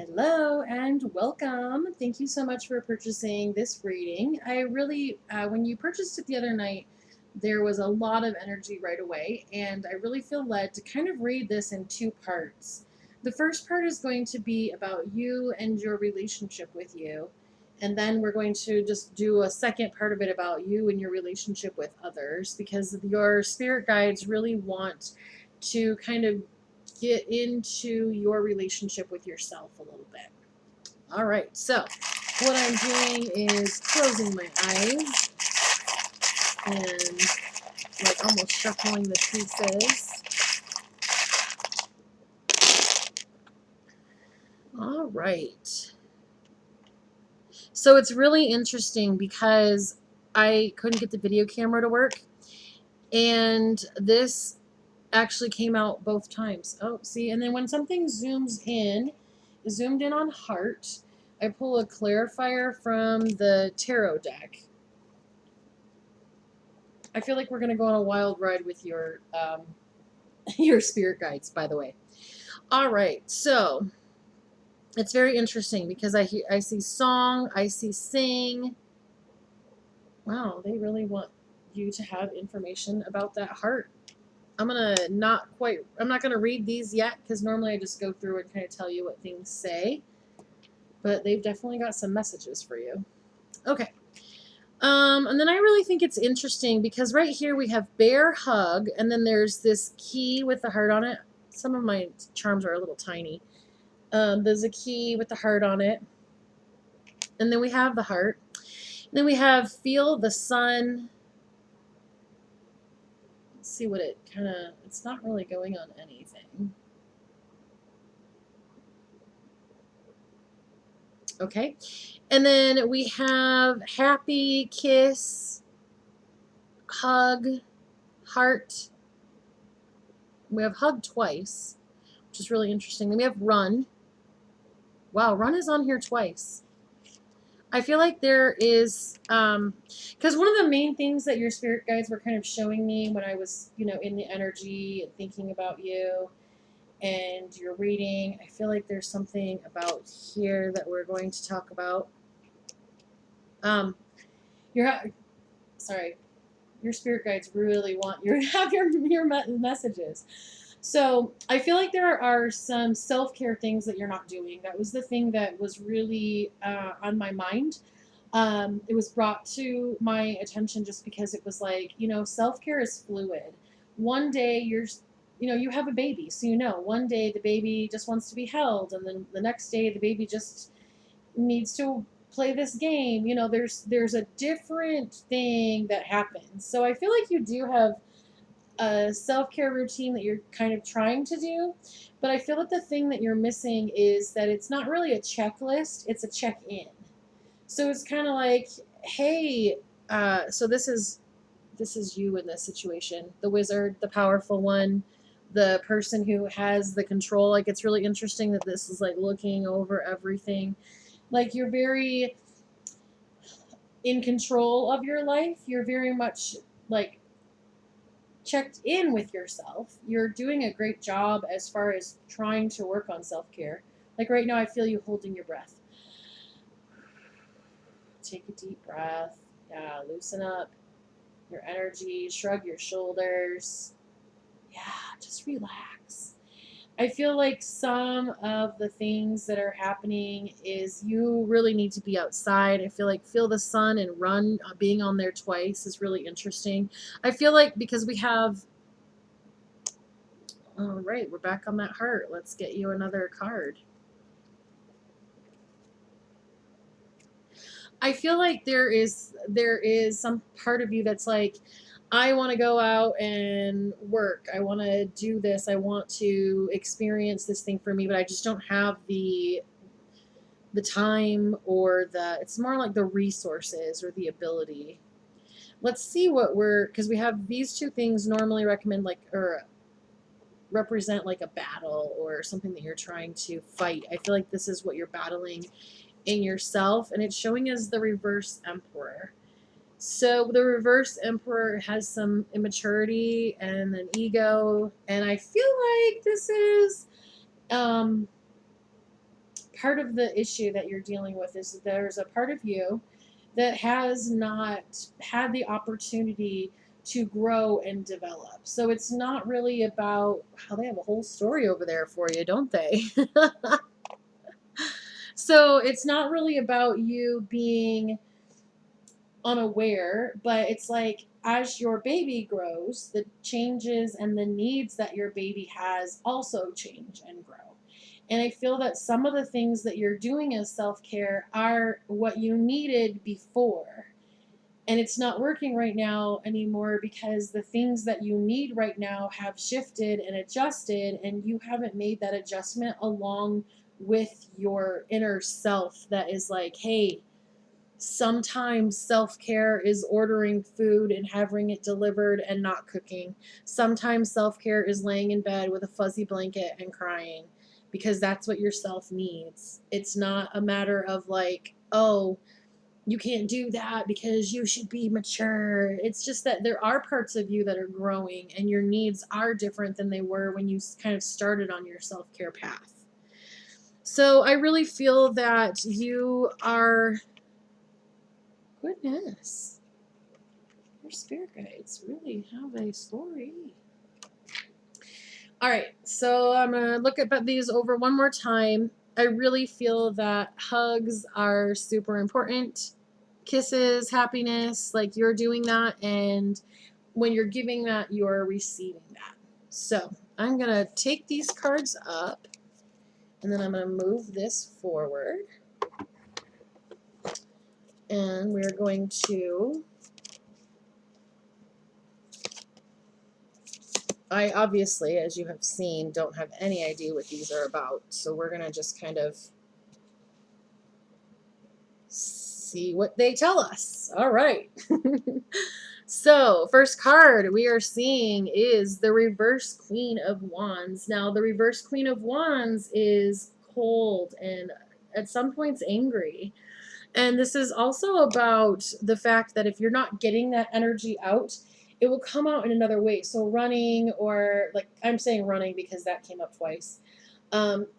Hello and welcome. Thank you so much for purchasing this reading. I really, when you purchased it the other night, there was a lot of energy right away, and I really feel led to kind of read this in two parts. The first part is going to be about you and your relationship with you, and then we're going to just do a second part of it about you and your relationship with others, because your spirit guides really want to kind of get into your relationship with yourself a little bit. All right, so what I'm doing is closing my eyes and like almost shuffling the pieces. All right. So it's really interesting because I couldn't get the video camera to work, and this actually came out both times. Oh, see, and then when something zoomed in on heart, I pull a clarifier from the tarot deck. I feel like we're going to go on a wild ride with your your spirit guides, by the way. All right, so it's very interesting because I see song, I see sing. Wow, they really want you to have information about that heart. I'm not gonna read these yet because normally I just go through and kind of tell you what things say, but they've definitely got some messages for you. Okay. And then I really think it's interesting because right here we have bear hug, and then there's this key with the heart on it. Some of my charms are a little tiny. There's a key with the heart on it, and then we have the heart. And then we have feel the sun. Let's see what it's not really going on anything. Okay. And then we have happy, kiss, hug, heart. We have hug twice, which is really interesting. Then we have run. Wow, run is on here twice. I feel like there is, because one of the main things that your spirit guides were kind of showing me when I was, in the energy and thinking about you and your reading, I feel like there's something about here that we're going to talk about. Your sorry, your spirit guides really want you to have your messages. So I feel like there are some self-care things that you're not doing. That was the thing that was really on my mind. It was brought to my attention just because it was like, self-care is fluid. One day you have a baby, so one day the baby just wants to be held, and then the next day the baby just needs to play this game. There's a different thing that happens. So I feel like you do have a self-care routine that you're kind of trying to do, but I feel that the thing that you're missing is that it's not really a checklist, it's a check-in. So it's kind of like, hey, so this is you in this situation, the wizard, the powerful one, the person who has the control. Like, it's really interesting that this is like looking over everything. Like, you're very in control of your life. You're very much like checked in with yourself. You're doing a great job as far as trying to work on self-care. Like right now, I feel you holding your breath. Take a deep breath. Yeah, loosen up your energy, shrug your shoulders. Yeah, just relax. I feel like some of the things that are happening is you really need to be outside. I feel like feel the sun and run, being on there twice is really interesting. I feel like because we have, all right, we're back on that heart. Let's get you another card. I feel like there is some part of you that's like, I want to go out and work. I want to do this. I want to experience this thing for me, but I just don't have the time or it's more like the resources or the ability. Let's see what because we have these two things normally recommend or represent like a battle or something that you're trying to fight. I feel like this is what you're battling in yourself, and it's showing as the reverse emperor. So the reverse emperor has some immaturity and an ego, and I feel like this is part of the issue that you're dealing with is that there's a part of you that has not had the opportunity to grow and develop. So it's not really about how they have a whole story over there for you, don't they? So it's not really about you being unaware, but it's like as your baby grows, the changes and the needs that your baby has also change and grow. And I feel that some of the things that you're doing as self care are what you needed before. And it's not working right now anymore because the things that you need right now have shifted and adjusted, and you haven't made that adjustment along with your inner self that is like, hey, sometimes self-care is ordering food and having it delivered and not cooking. Sometimes self-care is laying in bed with a fuzzy blanket and crying because that's what your self needs. It's not a matter of like, oh, you can't do that because you should be mature. It's just that there are parts of you that are growing and your needs are different than they were when you kind of started on your self-care path. So I really feel that you are, goodness, your spirit guides really have a story. All right, so I'm going to look at these over one more time. I really feel that hugs are super important. Kisses, happiness, like you're doing that, and when you're giving that, you're receiving that. So I'm going to take these cards up, and then I'm going to move this forward. And we're going to, I obviously, as you have seen, don't have any idea what these are about. So we're going to just kind of see what they tell us. All right. So, first card we are seeing is the reverse Queen of Wands. Now, the reverse Queen of Wands is cold and at some points angry. And this is also about the fact that if you're not getting that energy out, it will come out in another way. So running, or like I'm saying running because that came up twice.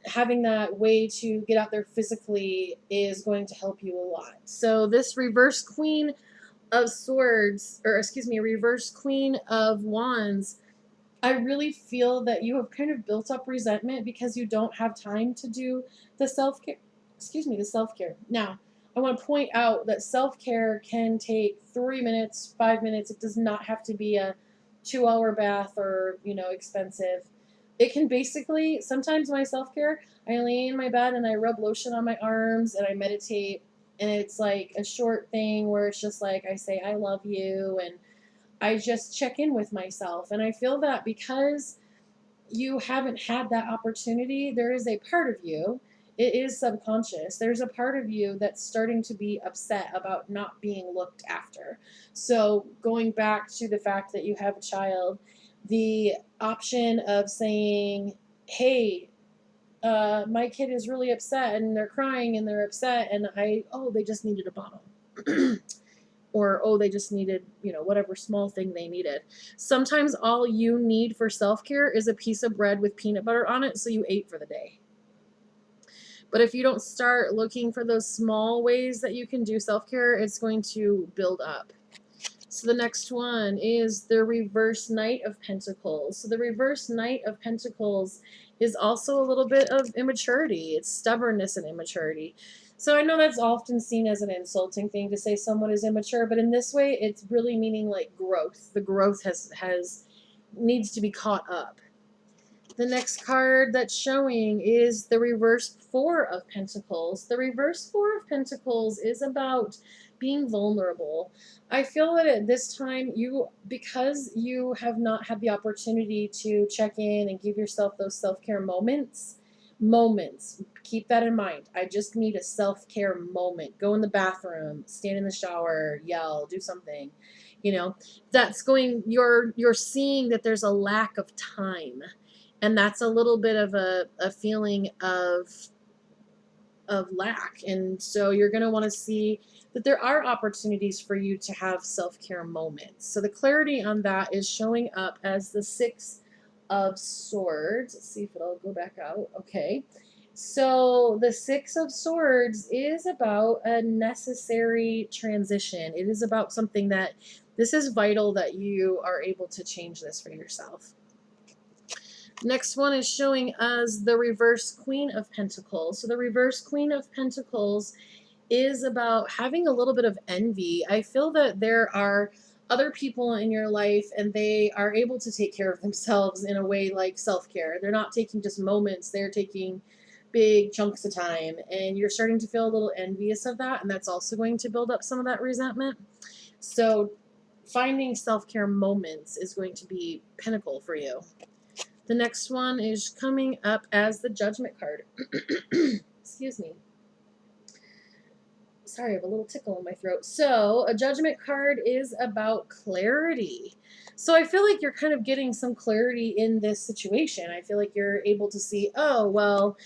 Having that way to get out there physically is going to help you a lot. So this reverse Queen of Swords, or excuse me, reverse Queen of Wands, I really feel that you have kind of built up resentment because you don't have time to do the self-care, the self-care. Now, I want to point out that self-care can take 3 minutes, 5 minutes. It does not have to be a 2-hour bath or, expensive. It can basically, sometimes my self-care, I lay in my bed and I rub lotion on my arms and I meditate, and it's like a short thing where it's just like I say I love you and I just check in with myself. And I feel that because you haven't had that opportunity, there is a part of you, it is subconscious, there's a part of you that's starting to be upset about not being looked after. So going back to the fact that you have a child, the option of saying, hey, my kid is really upset and they're crying and they're upset, and they just needed a bottle. Or, they just needed, whatever small thing they needed. Sometimes all you need for self-care is a piece of bread with peanut butter on it, so you ate for the day. But if you don't start looking for those small ways that you can do self-care, it's going to build up. So the next one is the reverse Knight of Pentacles. So the reverse Knight of Pentacles is also a little bit of immaturity. It's stubbornness and immaturity. So I know that's often seen as an insulting thing to say someone is immature, but in this way, it's really meaning like growth. The growth needs to be caught up. The next card that's showing is the reverse Four of Pentacles. The reverse Four of Pentacles is about being vulnerable. I feel that at this time, because you have not had the opportunity to check in and give yourself those self-care moments, keep that in mind. I just need a self-care moment. Go in the bathroom, stand in the shower, yell, do something. You're seeing that there's a lack of time. And that's a little bit of a feeling of lack. And so you're going to want to see that there are opportunities for you to have self-care moments. So the clarity on that is showing up as the Six of Swords. Let's see if it'll go back out. Okay. So the Six of Swords is about a necessary transition. It is about something that this is vital that you are able to change this for yourself. Next one is showing us the reverse Queen of Pentacles. So the reverse Queen of Pentacles is about having a little bit of envy. I feel that there are other people in your life and they are able to take care of themselves in a way like self-care. They're not taking just moments, they're taking big chunks of time, and you're starting to feel a little envious of that, and that's also going to build up some of that resentment. So finding self-care moments is going to be pinnacle for you. The next one is coming up as the Judgment card. Excuse me. Sorry, I have a little tickle in my throat. So a Judgment card is about clarity. So I feel like you're kind of getting some clarity in this situation. I feel like you're able to see, oh, well,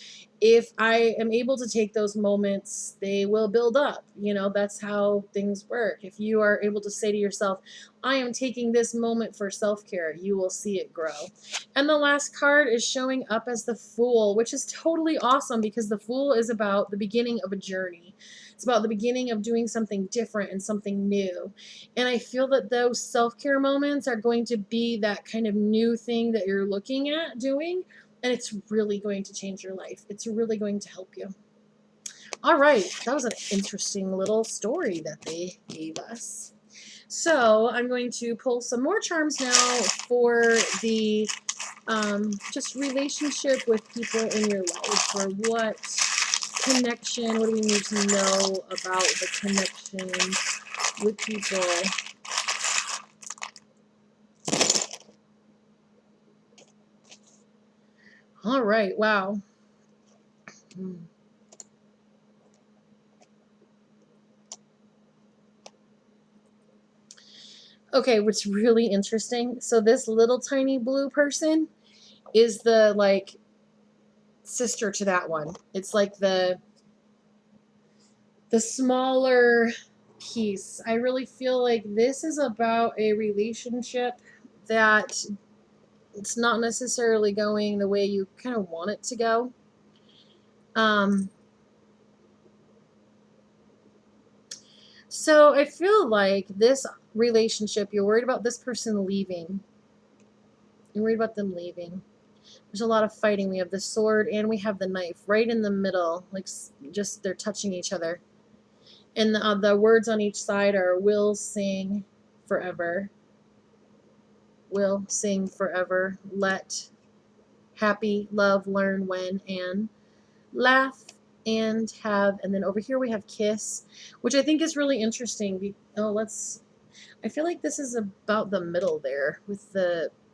if I am able to take those moments, they will build up. You know, that's how things work. If you are able to say to yourself, I am taking this moment for self-care, you will see it grow. And the last card is showing up as the Fool, which is totally awesome because the Fool is about the beginning of a journey. It's about the beginning of doing something different and something new. And I feel that those self-care moments are going to be that kind of new thing that you're looking at doing. And it's really going to change your life. It's really going to help you. All right. That was an interesting little story that they gave us. So I'm going to pull some more charms now for the just relationship with people in your life, or what connection, what do we need to know about the connection with people. All right, wow. Okay, what's really interesting, so this little tiny blue person is the like sister to that one. It's like the smaller piece. I really feel like this is about a relationship that it's not necessarily going the way you kind of want it to go. So I feel like this relationship, you're worried about this person leaving. You're worried about them leaving. There's a lot of fighting. We have the sword and we have the knife right in the middle, like just they're touching each other. And the words on each side are will sing forever. Will sing forever. Let happy love learn when and laugh and have, and then over here we have kiss, which I think is really interesting. I feel like this is about the middle there with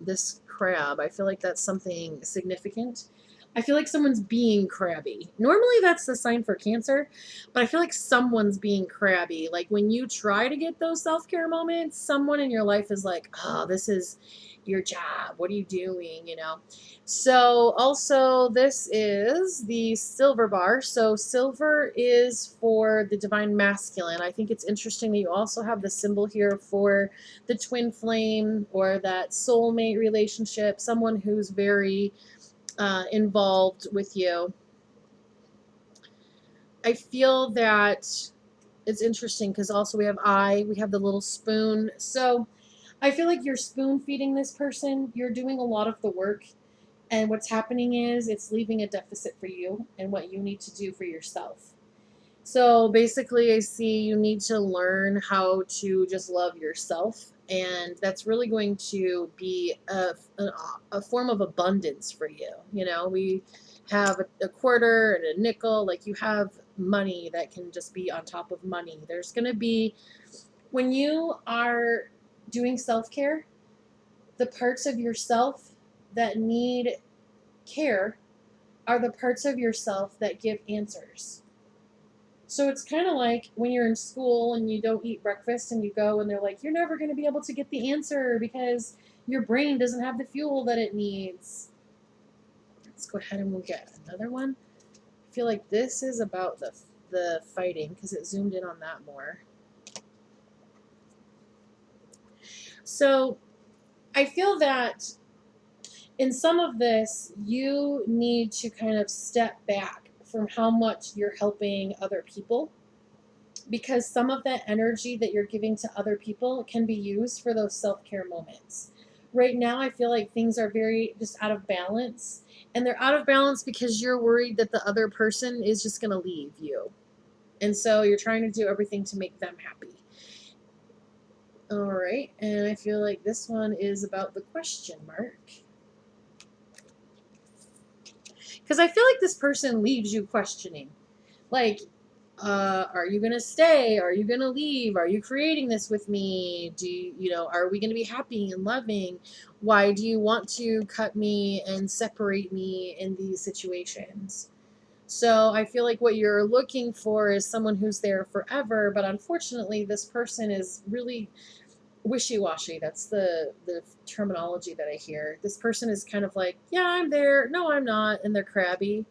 this crab. I feel like that's something significant. I feel like someone's being crabby. Normally that's the sign for Cancer, but I feel like someone's being crabby. Like when you try to get those self-care moments, someone in your life is like, oh, this is your job. What are you doing? You know? So also this is the silver bar. So silver is for the divine masculine. I think it's interesting that you also have the symbol here for the twin flame or that soulmate relationship, someone who's very involved with you. I feel that it's interesting because also we have we have the little spoon. So I feel like you're spoon feeding this person. You're doing a lot of the work. And what's happening is it's leaving a deficit for you and what you need to do for yourself. So basically, I see you need to learn how to just love yourself. And that's really going to be a form of abundance for you. You know, we have a quarter and a nickel. Like you have money that can just be on top of money. There's going to be, when you are doing self-care, the parts of yourself that need care are the parts of yourself that give answers. So it's kind of like when you're in school and you don't eat breakfast and you go and they're like, you're never going to be able to get the answer because your brain doesn't have the fuel that it needs. Let's go ahead and we'll get another one. I feel like this is about the fighting because it zoomed in on that more. So I feel that in some of this, you need to kind of step back from how much you're helping other people, because some of that energy that you're giving to other people can be used for those self-care moments. Right now, I feel like things are very just out of balance, and they're out of balance because you're worried that the other person is just going to leave you. And so you're trying to do everything to make them happy. All right, and I feel like this one is about the question mark. Because I feel like this person leaves you questioning. Like, are you going to stay? Are you going to leave? Are you creating this with me? Are we going to be happy and loving? Why do you want to cut me and separate me in these situations? So I feel like what you're looking for is someone who's there forever, but unfortunately, this person is really wishy-washy. That's the terminology that I hear. This person is kind of like, yeah, I'm there. No, I'm not. And they're crabby.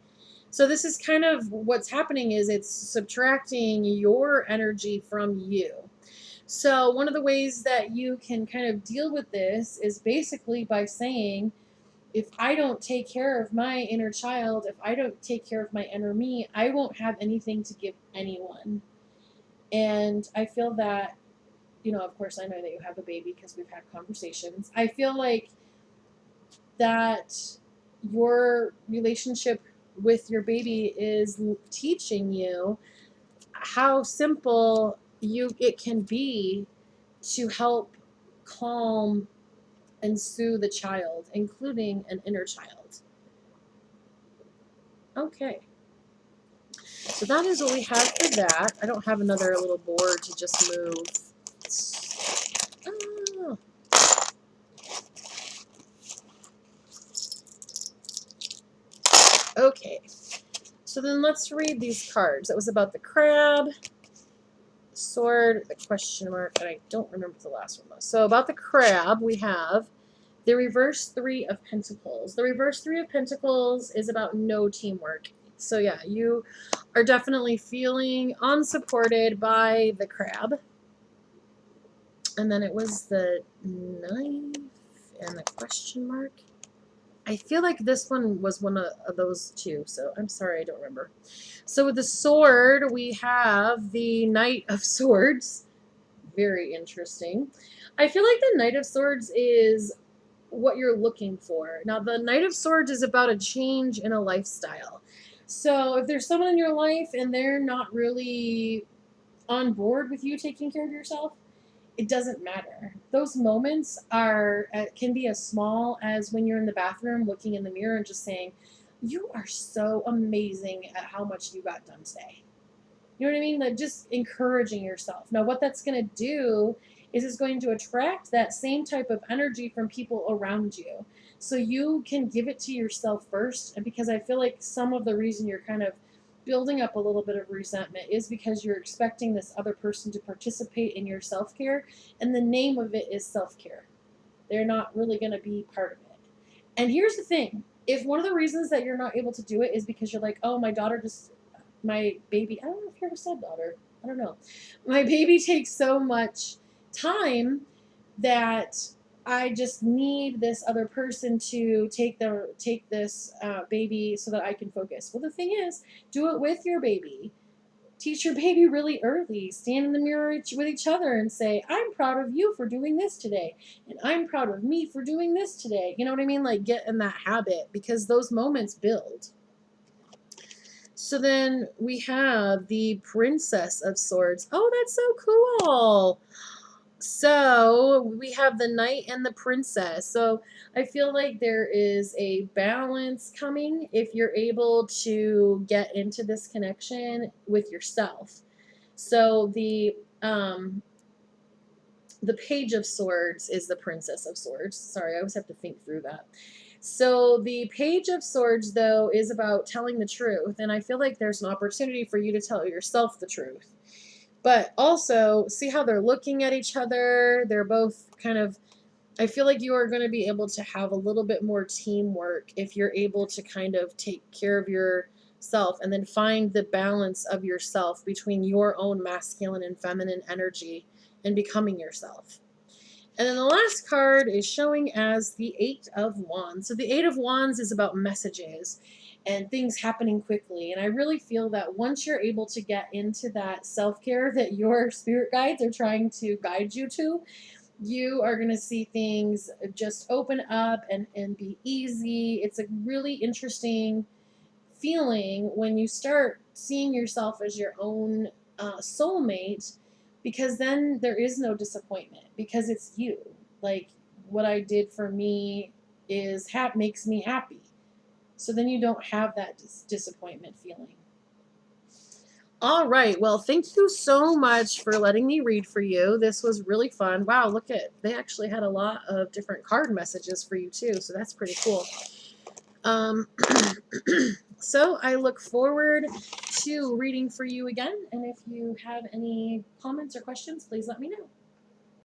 So this is kind of what's happening, is it's subtracting your energy from you. So one of the ways that you can kind of deal with this is basically by saying, if I don't take care of my inner child, if I don't take care of my inner me, I won't have anything to give anyone. And I feel that, of course, I know that you have a baby because we've had conversations. I feel like that your relationship with your baby is teaching you how simple it can be to help calm and soothe the child, including an inner child. Okay. So that is what we have for that. I don't have another little board to just move. Oh. Okay. So then let's read these cards. That was about the crab, sword, the question mark, and I don't remember what the last one was. So about the crab, we have the reverse 3 of Pentacles. The reverse 3 of Pentacles is about no teamwork. So yeah, you are definitely feeling unsupported by the crab. And then it was the knife and the question mark. I feel like this one was one of those two, so I'm sorry, I don't remember. So with the sword, we have the Knight of Swords. Very interesting. I feel like the Knight of Swords is what you're looking for. Now, the Knight of Swords is about a change in a lifestyle. So if there's someone in your life and they're not really on board with you taking care of yourself, it doesn't matter. Those moments can be as small as when you're in the bathroom looking in the mirror and just saying, you are so amazing at how much you got done today. You know what I mean? Like, just encouraging yourself. Now, what that's going to do is it's going to attract that same type of energy from people around you. So you can give it to yourself first. And because I feel like some of the reason you're kind of building up a little bit of resentment is because you're expecting this other person to participate in your self-care, and the name of it is self-care. They're not really going to be part of it. And here's the thing. If one of the reasons that you're not able to do it is because you're like, oh, my baby, I don't know if you ever said daughter, I don't know. My baby takes so much time that I just need this other person to take this baby so that I can focus. Well, the thing is, do it with your baby. Teach your baby really early. Stand in the mirror with each other and say, I'm proud of you for doing this today. And I'm proud of me for doing this today. You know what I mean? Like, get in that habit, because those moments build. So then we have the Princess of Swords. Oh, that's so cool. So we have the Knight and the Princess. So I feel like there is a balance coming if you're able to get into this connection with yourself. So the Page of Swords is the Princess of Swords. Sorry, I always have to think through that. So the Page of Swords, though, is about telling the truth. And I feel like there's an opportunity for you to tell yourself the truth. But also, see how they're looking at each other? They're both kind of, I feel like you are going to be able to have a little bit more teamwork if you're able to kind of take care of yourself and then find the balance of yourself between your own masculine and feminine energy and becoming yourself. And then the last card is showing as the Eight of Wands. So the Eight of Wands is about messages and things happening quickly. And I really feel that once you're able to get into that self-care that your spirit guides are trying to guide you to, you are going to see things just open up and be easy. It's a really interesting feeling when you start seeing yourself as your own soulmate, because then there is no disappointment because it's you. Like what I did for me is makes me happy. So then you don't have that disappointment feeling. All right. Well, thank you so much for letting me read for you. This was really fun. Wow, look at, they actually had a lot of different card messages for you too. So that's pretty cool. So I look forward to reading for you again. And if you have any comments or questions, please let me know.